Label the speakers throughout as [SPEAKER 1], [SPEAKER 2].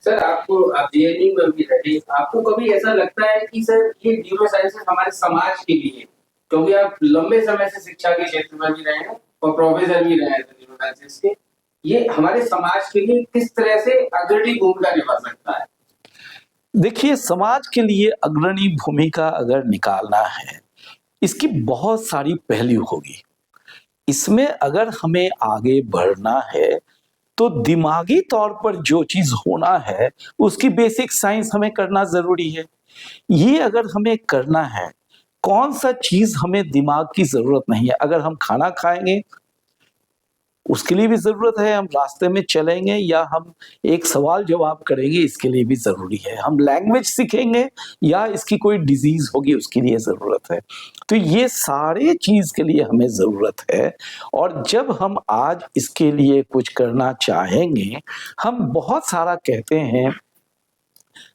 [SPEAKER 1] Sir आप JNU में भी रहे, आपको कभी ऐसा लगता है कि सर ये न्यूरो साइंसेज हमारे समाज के लिए, क्योंकि आप लंबे समय से शिक्षा के क्षेत्र में भी रहे हैं और प्रोफेसर भी रहे हैं न्यूरो साइंसेज के, ये हमारे समाज के लिए किस तरह से अग्रणी भूमिका निभा सकता है?
[SPEAKER 2] देखिए, समाज के लिए अग्रणी भूमिका अगर निकालना है, इसकी बहुत सारी पहलू होगी। इसमें अगर हमें आगे बढ़ना है, तो दिमागी तौर पर जो चीज़ होना है, उसकी बेसिक साइंस हमें करना ज़रूरी है। ये अगर हमें करना है, कौन-सा चीज़ हमें दिमाग की ज़रूरत नहीं है। अगर हम खाना खाएँगे, उसके लिए भी ज़रूरत है, हम रास्ते में चलेंगे या हम एक सवाल-जवाब करेंगे, इसके लिए भी ज़रूरी है। हम लैंग्वेज सीखेंगे या इसकी कोई डिज़ीज़ होगी, उसके लिए ज़रूरत है। तो ये सारे चीज़ के लिए हमें ज़रूरत है और जब हम आज इसके लिए कुछ करना चाहेंगे, हम बहुत सारा कहते हैं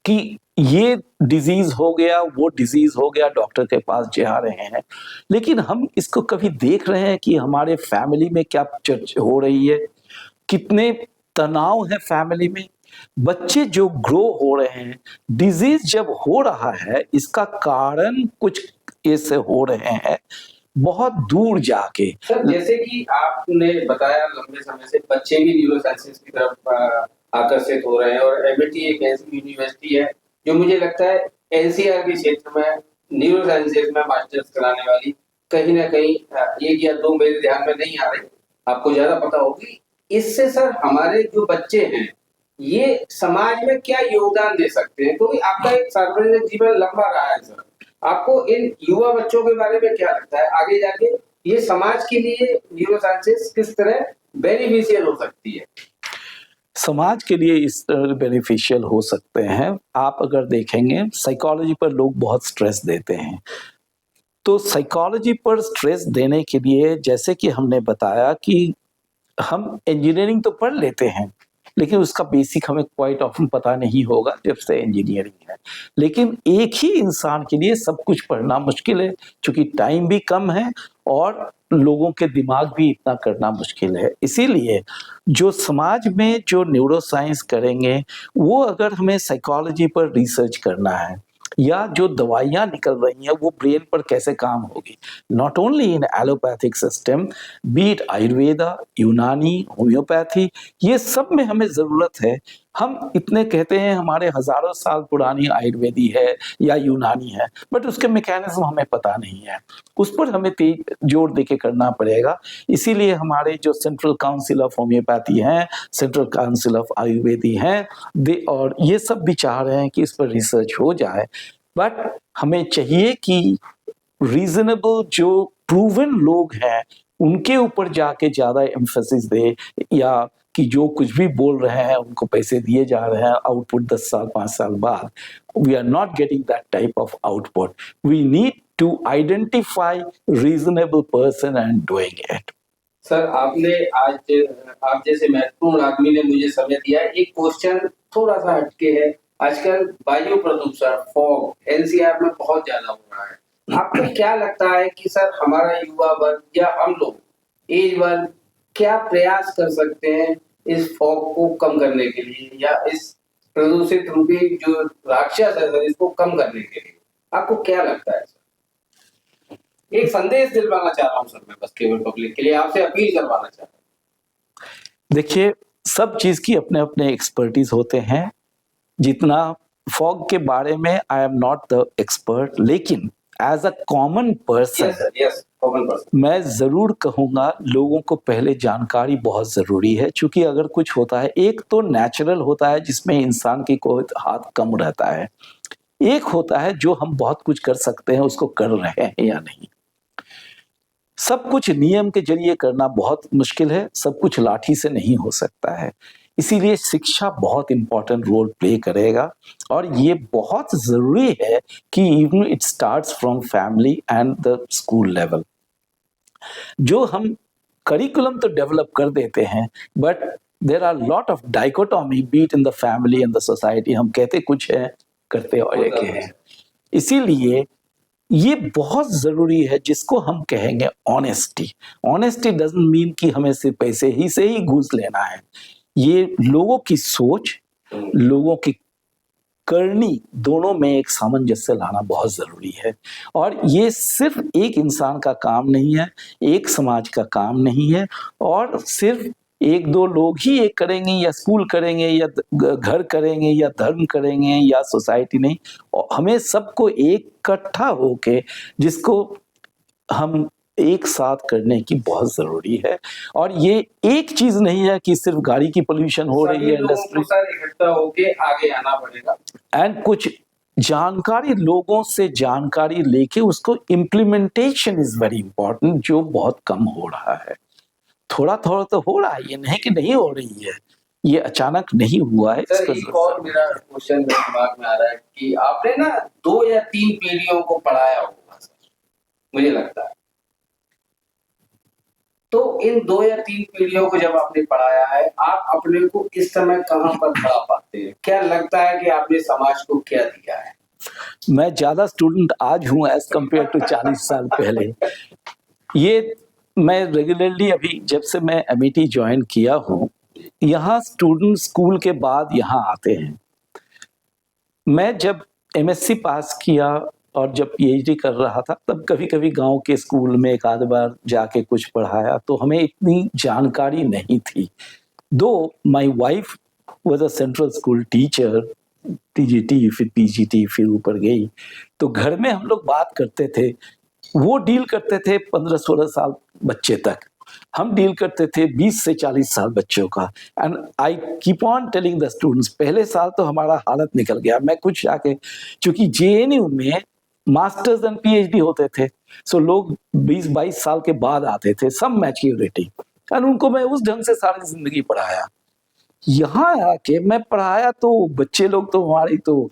[SPEAKER 2] कि ये डिज़ीज़ हो गया, वो डिज़ीज़ हो गया, डॉक्टर के पास जा रहे हैं। लेकिन हम इसको कभी देख रहे हैं कि हमारे फैमिली में क्या हो रही है? कितने तनाव है फैमिली में? बच्चे जो ग्रो हो रहे हैं, डिज़ीज़ जब हो रहा है, इसका कारण कुछ ऐसे हो रहे हैं, बहुत दूर जाके।
[SPEAKER 1] सर जैसे कि आपने बताया लंबे समय से बच्चे भी न्यूरो साइंसेज की तरफ आकर्षित हो रहे हैं और एमआईटी एक ऐसी यूनिवर्सिटी है जो मुझे लगता है एनसीआर के क्षेत्र में न्यूरो साइंसेज में मास्टर्स कराने वाली कहीं ना कहीं एक या दो मेरे ध्यान में नहीं आ रही, आपको ज्यादा पता होगी। इससे सर हमारे जो बच्चे हैं ये समाज में क्या योगदान दे सकते हैं, क्योंकि आपका एक सार्वजनिक जीवन लंबा रहा है सर, आपको इन युवा बच्चों के बारे में क्या लगता है आगे जाके ये समाज के लिए न्यूरो साइंसेज किस तरह बेनिफिशियल हो सकती है?
[SPEAKER 2] समाज के लिए इस तरह बेनिफिशियल हो सकते हैं। आप अगर देखेंगे, साइकोलॉजी पर लोग बहुत स्ट्रेस देते हैं। तो साइकोलॉजी पर स्ट्रेस देने के लिए जैसे कि हमने बताया कि हम इंजीनियरिंग तो पढ़ लेते हैं, लेकिन उसका बेसिक हमें क्वाइट ऑफ़न पता नहीं होगा जब से इंजीनियरिंग है। लेकिन एक ही इंसान के लिए सब कुछ पढ़ना मुश्किल है, चूँकि टाइम भी कम है और लोगों के दिमाग भी इतना करना मुश्किल है। इसीलिए जो समाज में जो न्यूरो साइंस करेंगे, वो अगर हमें साइकोलॉजी पर रिसर्च करना है या जो दवाइयाँ निकल रही हैं, वो ब्रेन पर कैसे काम होगी। Not only in allopathic system, B it Ayurveda, यूनानी, होम्योपैथी, ये सब में हमें ज़रूरत है। हम इतने कहते हैं हमारे हज़ारों साल पुरानी आयुर्वेदी है या यूनानी है, बट उसके मैकेनिज़्म हमें पता नहीं है। उस पर हमें जोर देके करना पड़ेगा। इसीलिए हमारे जो सेंट्रल काउंसिल ऑफ होम्योपैथी हैं, सेंट्रल काउंसिल ऑफ आयुर्वेदी हैं, और ये सब भी चाह रहे हैं कि इस पर रिसर्च हो जाए। बट हमें चाहिए कि रीज़नेबल जो प्रूवन लोग हैं, उनके ऊपर जाके ज़्यादा एम्फेसिस दे, या कि जो कुछ भी बोल रहे हैं उनको पैसे दिए जा रहे हैं, आउटपुट 10 साल 5 साल बाद। We are not getting that type of output. We need to identify reasonable person and doing it.
[SPEAKER 1] Sir आपने आज आप जैसे महत्वपूर्ण आदमी ने मुझे समय दिया है। एक क्वेश्चन थोड़ा सा हटके है, आजकल वायु प्रदूषण फॉग एनसीआर में बहुत ज्यादा हो रहा है, आपको क्या लगता है कि सर हमारा युवा वर्ग या हम लोग एज वर्ग क्या प्रयास कर सकते हैं इस फॉग को कम करने के लिए या इस प्रदूषित रूपी जो राक्षस है सर इसको कम करने के लिए, आपको क्या लगता है सर? एक संदेश दिलवाना चाह रहा हूँ सर, मैं बस केवल पब्लिक के लिए आपसे अपील करवाना चाह रहा हूँ।
[SPEAKER 2] देखिए, सब चीज़ की अपने-अपने एक्सपर्टीज़ होते हैं। जितना फॉग के बारे में I am not the expert, लेकिन as a common person
[SPEAKER 1] common person
[SPEAKER 2] मैं ज़रूर कहूँगा लोगों को पहले जानकारी बहुत ज़रूरी है। चूँकि अगर कुछ होता है, एक तो नेचुरल होता है जिसमें इंसान की कोई हाथ कम रहता है। एक होता है जो हम बहुत कुछ कर सकते हैं, उसको कर रहे हैं या नहीं। सब कुछ नियम के ज़रिए करना बहुत मुश्किल है, सब कुछ लाठी से नहीं हो सकता है। इसीलिए शिक्षा बहुत इम्पोर्टेंट रोल प्ले करेगा और ये बहुत ज़रूरी है कि even it starts from family and the school level. जो हम करिकुलम तो डेवलप कर देते हैं, but there are lot of dichotomy be it in the family and the society. हम कहते कुछ है, करते और एक है। इसीलिए ये बहुत ज़रूरी है जिसको हम कहेंगे ऑनेस्टी। ऑनेस्टी डज़न्ट मीन कि हमें सिर्फ पैसे ही से ही घूस लेना है। ये लोगों की सोच लोगों की करनी, दोनों में एक सामंजस्य लाना बहुत ज़रूरी है। और ये सिर्फ एक इंसान का काम नहीं है, एक समाज का काम नहीं है, और सिर्फ एक दो लोग ही एक करेंगे या स्कूल करेंगे या घर करेंगे या धर्म करेंगे या सोसाइटी नहीं, और हमें सबको इकट्ठा होके जिसको हम एक साथ करने की बहुत ज़रूरी है। और ये एक चीज़ नहीं है कि सिर्फ गाड़ी की पोल्यूशन हो रही है, इंडस्ट्री,
[SPEAKER 1] इकट्ठा होके आगे आना पड़ेगा।
[SPEAKER 2] एंड कुछ जानकारी, लोगों से जानकारी लेके उसको इम्प्लीमेंटेशन इज वेरी इंपॉर्टेंट, जो बहुत कम हो रहा है। थोड़ा थोड़ा तो हो रहा है, ये नहीं कि नहीं हो रही है, ये अचानक नहीं हुआ है।
[SPEAKER 1] सर एक और मेरा क्वेश्चन मेरे दिमाग में आ रहा है कि आपने ना 2 या 3 पीढ़ियों को पढ़ाया होगा सर, मुझे लगता है। तो इन 2 या 3 पीढ़ियों को जब आपने पढ़ाया है, आप अपने को इस समय कहाँ पर पढ़ा पाते हैं? क्या लगता है कि आपने समाज को क्या दिया है?
[SPEAKER 2] मैं ज्यादा स्टूडेंट आज हूँ एज कम्पेयर टू 40 साल पहले। ये मैं रेगुलरली अभी जब से मैं एमईटी ज्वाइन किया हूँ, यहाँ स्टूडेंट स्कूल के बाद यहाँ आते हैं। मैं जब एमएससी पास किया और जब पीएचडी कर रहा था, तब कभी कभी गांव के स्कूल में एक आध बार जाके कुछ पढ़ाया, तो हमें इतनी जानकारी नहीं थी। दो my wife was a central school teacher, TGT फिर पीजीटी फिर ऊपर गई, तो घर में हम लोग बात करते थे। वो डील करते थे 15-16 साल बच्चे तक, हम डील करते थे 20 से 40 साल बच्चों का। And I keep on telling the students, पहले साल तो हमारा हालत निकल गया। मैं कुछ जाके, चूंकि जेएनयू में मास्टर्स एंड पीएचडी होते थे, सो लोग 20-22 साल के बाद आते थे, सब मैच्योरिटी, एंड उनको मैं उस ढंग से सारी जिंदगी पढ़ाया। यहाँ आके मैं पढ़ाया तो बच्चे लोग तो हमारी तो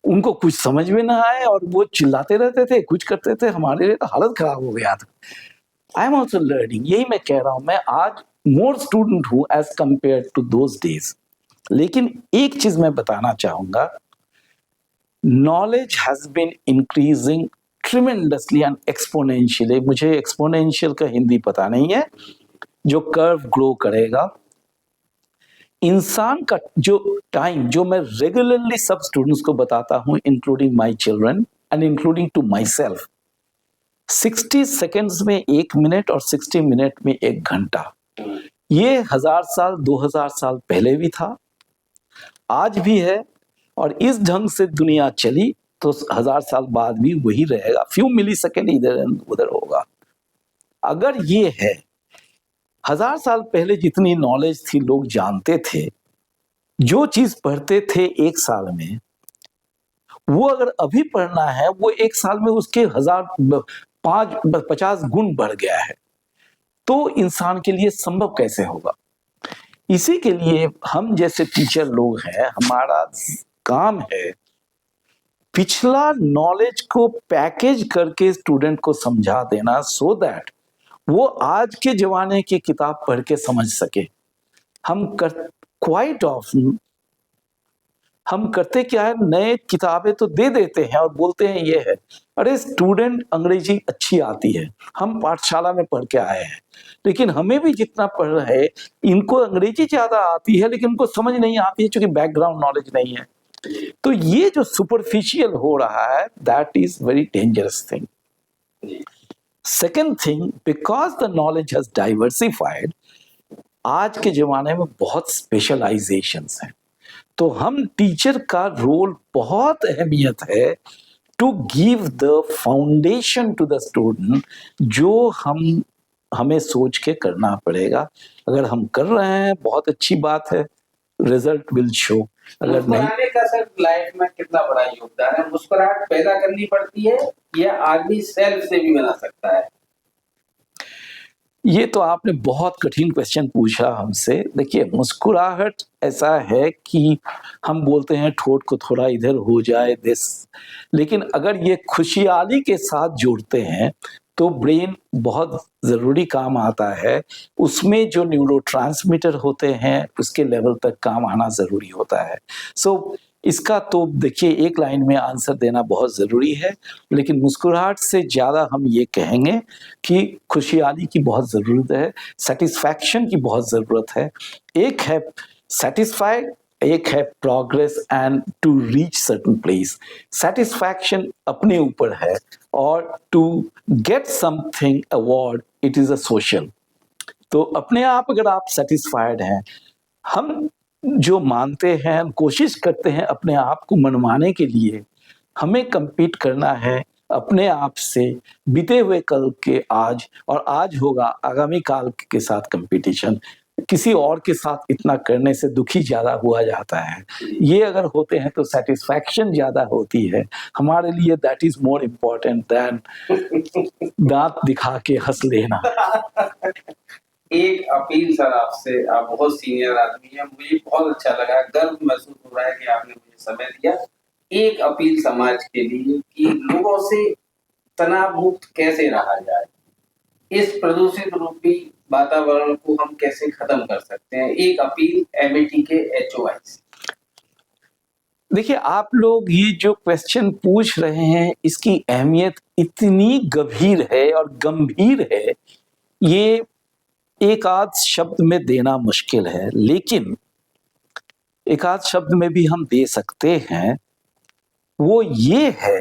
[SPEAKER 2] उनको कुछ समझ में ना आए, और वो चिल्लाते रहते थे, कुछ करते थे, हमारे लिए तो हालत खराब हो गया था। आई एम ऑल्सो लर्निंग, यही मैं कह रहा हूँ, मैं आज मोर स्टूडेंट हूँ as compared to those days. लेकिन एक चीज मैं बताना चाहूंगा, knowledge has been increasing tremendously and exponentially. मुझे एक्सपोनेंशियल का हिंदी पता नहीं है, जो कर्व ग्रो करेगा। इंसान का जो टाइम, जो मैं रेगुलरली सब स्टूडेंट्स को बताता हूं, including my children and including to myself, 60 seconds में 1 मिनट और 60 मिनट में 1 घंटा। ये 1000 साल 2000 साल पहले भी था, आज भी है, और इस ढंग से दुनिया चली तो 1000 साल बाद भी वही रहेगा। फ्यू मिली सेकेंड इधर उधर होगा। अगर ये है, 1000 साल पहले जितनी नॉलेज थी, लोग जानते थे, जो चीज पढ़ते थे 1 साल में, वो अगर अभी पढ़ना है, वो 1 साल में उसके 50 गुण बढ़ गया है। तो इंसान के लिए संभव कैसे होगा? इसी के लिए हम जैसे टीचर लोग हैं, हमारा काम है पिछला नॉलेज को पैकेज करके स्टूडेंट को समझा देना, सो दैट वो आज के जमाने की किताब पढ़ के समझ सके। क्वाइट ऑफ्टन हम करते क्या है, नए किताबें तो दे देते हैं और बोलते हैं ये है। अरे स्टूडेंट, अंग्रेजी अच्छी आती है, हम पाठशाला में पढ़ के आए हैं, लेकिन हमें भी जितना पढ़ रहे हैं, इनको अंग्रेजी ज्यादा आती है लेकिन उनको समझ नहीं आती है, क्योंकि बैकग्राउंड नॉलेज नहीं है। तो ये जो सुपरफिशियल हो रहा है, that is very dangerous thing. Second thing, because the knowledge has diversified, आज के जमाने में बहुत स्पेशलाइजेशंस हैं। तो हम टीचर का रोल बहुत अहमियत है to give the foundation to the student, जो हमें सोच के करना पड़ेगा। अगर हम कर रहे हैं, बहुत अच्छी बात है, रिजल्ट विल शो। अगर नहीं,
[SPEAKER 1] का सर लाइफ में कितना बड़ा योगदान है? मुस्कुराहट पैदा करनी पड़ती है या आदमी सेल्फ से भी बना सकता है?
[SPEAKER 2] ये तो आपने बहुत कठिन क्वेश्चन पूछा हमसे। देखिए, मुस्कुराहट ऐसा है कि हम बोलते हैं ठोट को थोड़ा इधर हो जाए दिस, लेकिन अगर ये खुशहाली के साथ जोड़ते हैं तो ब्रेन बहुत ज़रूरी काम आता है। उसमें जो न्यूरोट्रांसमीटर होते हैं, उसके लेवल तक काम आना ज़रूरी होता है। सो इसका तो देखिए, एक लाइन में आंसर देना बहुत ज़रूरी है, लेकिन मुस्कुराहट से ज़्यादा हम ये कहेंगे कि खुशहाली की बहुत ज़रूरत है, सेटिस्फैक्शन की बहुत ज़रूरत है। एक है सेटिस्फाइड, एक है progress and to reach certain place. Satisfaction अपने ऊपर है, और to get something award it is a social. तो अपने आप अगर आप सेटिस्फाइड हैं, हम जो मानते हैं, कोशिश करते हैं अपने आप को मनवाने के लिए, हमें compete करना है अपने आप से, बीते हुए कल के आज, और आज होगा आगामी काल के साथ कंपटीशन। किसी और के साथ इतना करने से दुखी ज्यादा हुआ जाता है, ये अगर होते हैं तो सेटिस्फैक्शन ज्यादा होती है हमारे लिए। That is more important then दांत दिखा के हंस लेना।
[SPEAKER 1] एक अपील सर आपसे, आप बहुत सीनियर आदमी हैं, मुझे बहुत अच्छा लगा, गर्व महसूस हो रहा है कि आपने मुझे समय दिया। एक अपील समाज के लिए कि लोगों से तनाव मुक्त कैसे रहा जाए, इस प्रदूषित रूपी वातावरण को हम कैसे खत्म कर सकते हैं, एक अपील एमईटी के एचओआई से।
[SPEAKER 2] देखिए, आप लोग ये जो क्वेश्चन पूछ रहे हैं, इसकी अहमियत इतनी गंभीर है और गंभीर है, ये एक आध शब्द में देना मुश्किल है, लेकिन एक आध शब्द में भी हम दे सकते हैं। वो ये है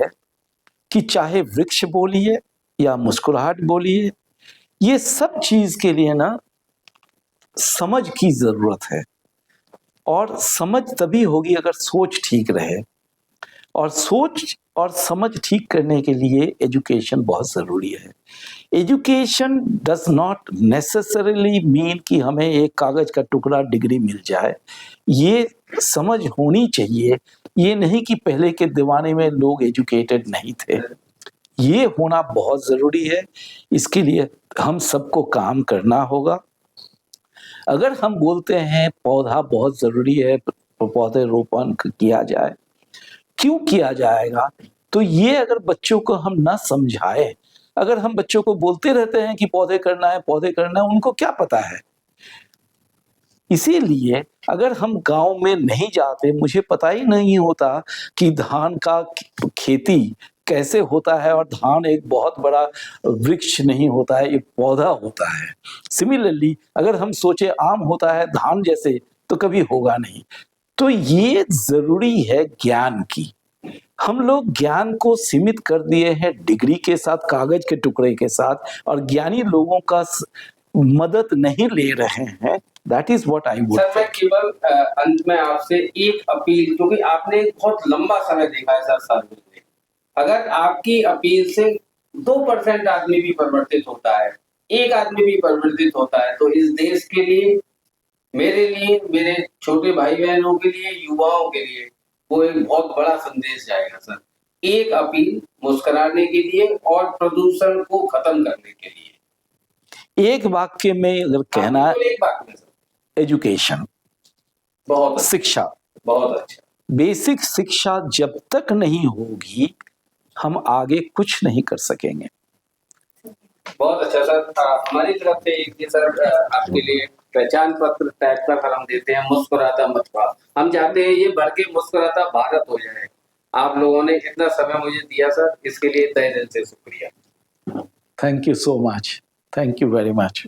[SPEAKER 2] कि चाहे वृक्ष बोलिए या मुस्कुराहट बोलिए, ये सब चीज के लिए ना समझ की जरूरत है, और समझ तभी होगी अगर सोच ठीक रहे, और सोच और समझ ठीक करने के लिए एजुकेशन बहुत ज़रूरी है। Education does not necessarily mean कि हमें एक कागज़ का टुकड़ा डिग्री मिल जाए। ये समझ होनी चाहिए, ये नहीं कि पहले के ज़माने में लोग एजुकेटेड नहीं थे। ये होना बहुत ज़रूरी है, इसके लिए हम सबको काम करना होगा। अगर हम बोलते हैं पौधा बहुत ज़रूरी है, पौधे रोपण किया जाए, क्यों किया जाएगा? तो ये अगर बच्चों को हम ना समझाएं, अगर हम बच्चों को बोलते रहते हैं कि पौधे करना है, पौधे करना है, उनको क्या पता है? इसीलिए अगर हम गांव में नहीं जाते, मुझे पता ही नहीं होता कि धान का खेती कैसे होता है, और धान एक बहुत बड़ा वृक्ष नहीं होता है, एक पौधा होता है। सिमिलरली अगर हम सोचे आम होता है धान जैसे, तो कभी होगा नहीं। तो ये जरूरी है ज्ञान की। हम लोग ज्ञान को सीमित कर दिए हैं डिग्री के साथ, कागज के टुकड़े के साथ, और ज्ञानी लोगों का मदद नहीं ले रहे हैं। That is what I would.
[SPEAKER 1] Sir मैं केवल अंत में आपसे एक अपील, क्योंकि आपने बहुत लंबा समय देखा है सर सर्विस में, अगर आपकी अपील से 2% आदमी भी परिवर्तित होता है, एक आदमी भी परिवर्तित होता है, तो इस देश के लिए, मेरे लिए, मेरे छोटे भाई बहनों के लिए, युवाओं के लिए वो एक बहुत बड़ा संदेश जाएगा सर। एक अपील मुस्कुराने के लिए और प्रदूषण को खत्म करने के लिए।
[SPEAKER 2] एक वाक्य में अगर कहना है,
[SPEAKER 1] एक वाक्य में सर,
[SPEAKER 2] एजुकेशन,
[SPEAKER 1] बहुत अच्छा,
[SPEAKER 2] शिक्षा,
[SPEAKER 1] बहुत अच्छा।
[SPEAKER 2] बेसिक शिक्षा जब तक नहीं होगी, हम आगे कुछ नहीं कर सकेंगे।
[SPEAKER 1] बहुत अच्छा सर, हमारी तरफ से ये सर आपके लिए पहचान पत्र टाइप का सर हम देते हैं, मुस्कुराता मत पाओ। हम चाहते हैं ये बढ़ के मुस्कुराता भारत हो जाए। आप लोगों ने इतना समय मुझे दिया सर, इसके लिए तहे दिल से शुक्रिया।
[SPEAKER 2] Thank you so much, thank you very much.